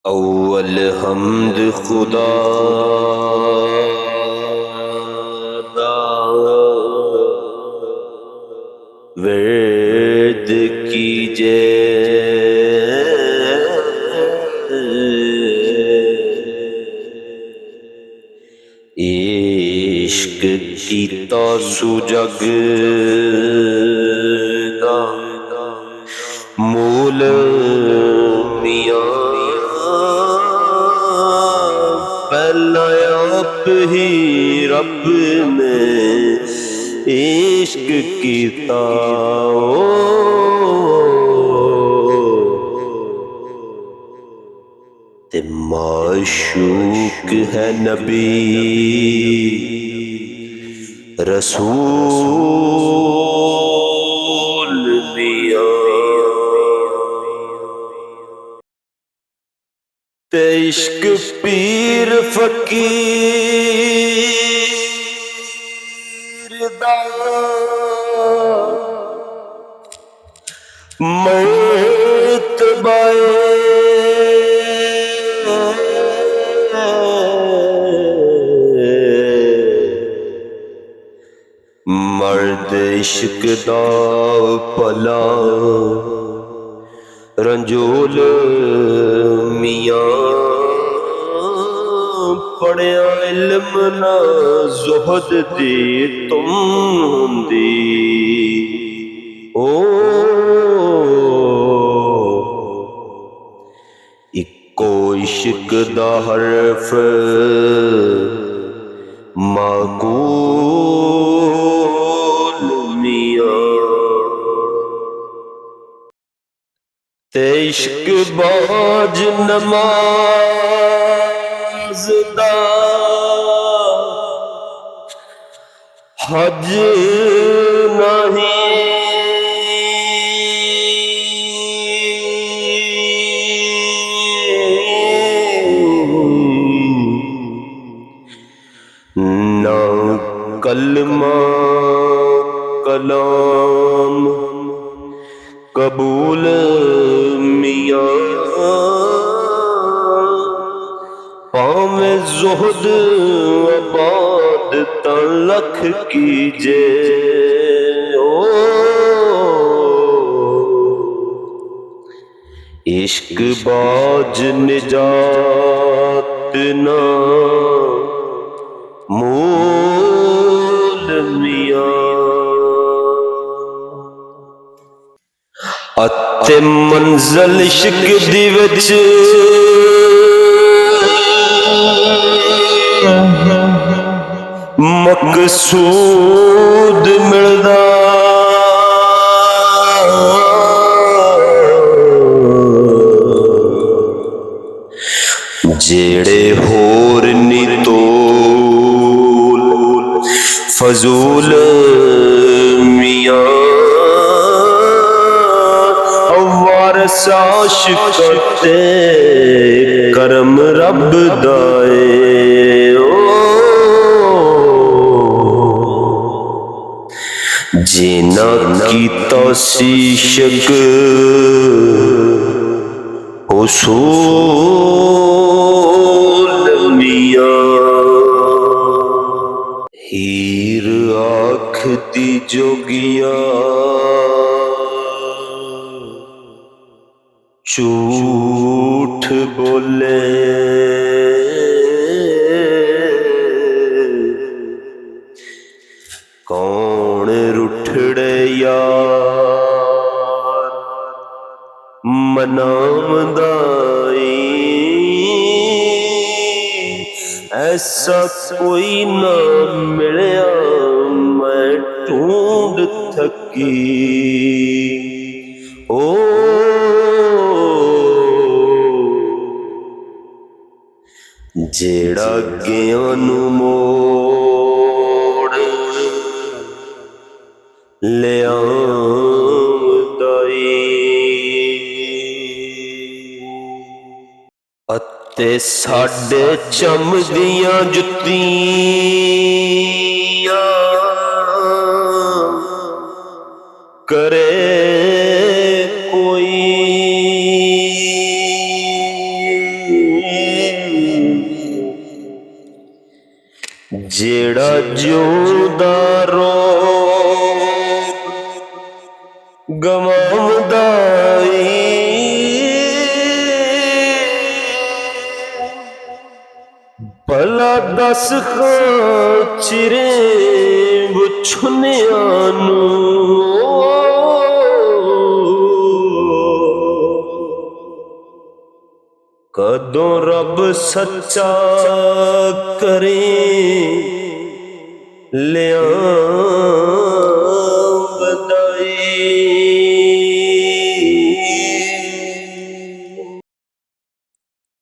اول حمد خدا دا ورد کیجے عشق کیتا سو جگ دا مول میاں پہلا آپ ہی رب نے عشق کیتا تے معشوق ہے نبی رسول میاں تے عشق پیر فقیر دا مرتبہ مرد عشق دا پلا رنجول میاں پڑھیا علم نہ زہد دی تم ہوندی اکو عشق دا حرف معقول میاں تے عشق باج نماز دا حج نہیں نہ کلمہ کلام قبول میاں پاویں زہد آباد تلک کیجے عشق باج نجات نہ مول میاں اتے منزل عشق دی وچ مقصود ملدا جیڑے ہور نی تول فضول میاں وارث عاشق تے کرم رب دائے جینا کیتا سی شک اصول میاں ہیر آکھتی جوگیاں جھوٹ بولے کون رٹھڑے یار منام دائی ایسا کوئی نہ ملیا میں ڈھونڈ تھکی جیڑا گیا نو موڑ لے اتے ساڈے چم دیاں جتیاں کرے کوئی ਜਿਹੜਾ ਜਿਉਂਦਾ ਰੋਗ ਗਵਾਉਂਦਾ ਈ, ਭਲਾ ਦੱਸ ਖਾਂ ਚਿਰੇ ਵਿਛੁੰਨਿਆਂ ਨੂੰ ਕਦੋਂ ਰੱਬ ਸੱਚਾ ਕਰੇ ਲਿਆਂਵਦਾਈ।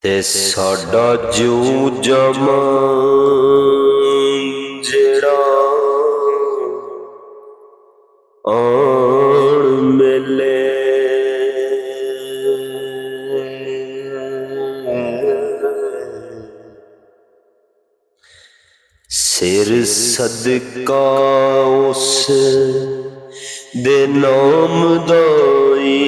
ਤੇ ਸਾਡਾ ਜਿਉ ਜਮਾਂ ਜਿਹੜਾ ਆਣ ਮਿਲੇ, ਸਿਰ ਸਦਕਾ ਉਸ ਦੇ ਨਾਮ ਦਾ ਈ,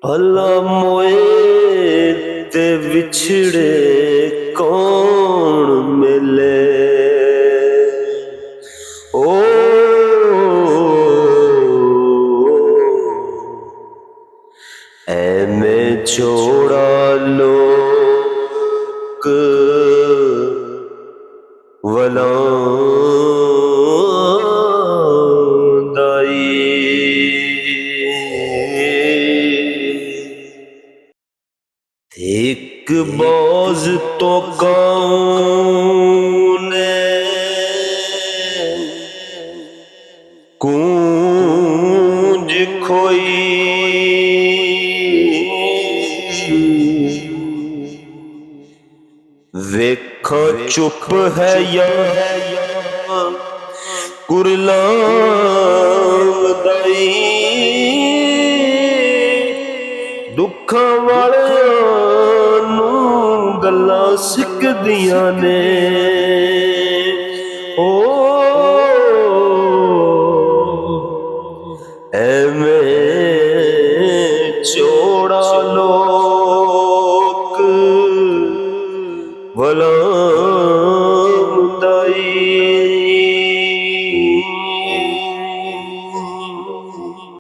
ਭਲਾ ਮੋਏ ਤੇ ਵਿਛੜੇ ਕੌਣ ਮਿਲੇ। ਓ ਐਵੇਂ ਚੋੜਾ ਲੋਕ ਵਲਾਂਦਾਈ। ਇੱਕ ਬਾਜ਼ ਤੋਂ ਗਾਉਂ ਨੇ ਗੂੰਜ ਖੋਈ, ਵੇਖਾਂ ਚੁੱਪ ਹੈ ਜਾਂ ਕੁਰਲਾਂਵਦਾਈ। ਦੁੱਖਾਂ ਵਾਲਿਆਂ ਨੂੰ ਗੱਲਾਂ ਸਿੱਖਦੀਆਂ ਨੇ, ਓ ਐਵੇਂ ਚੋੜਾ ਲੋਕ ਵਲਾਂਦਾਈ।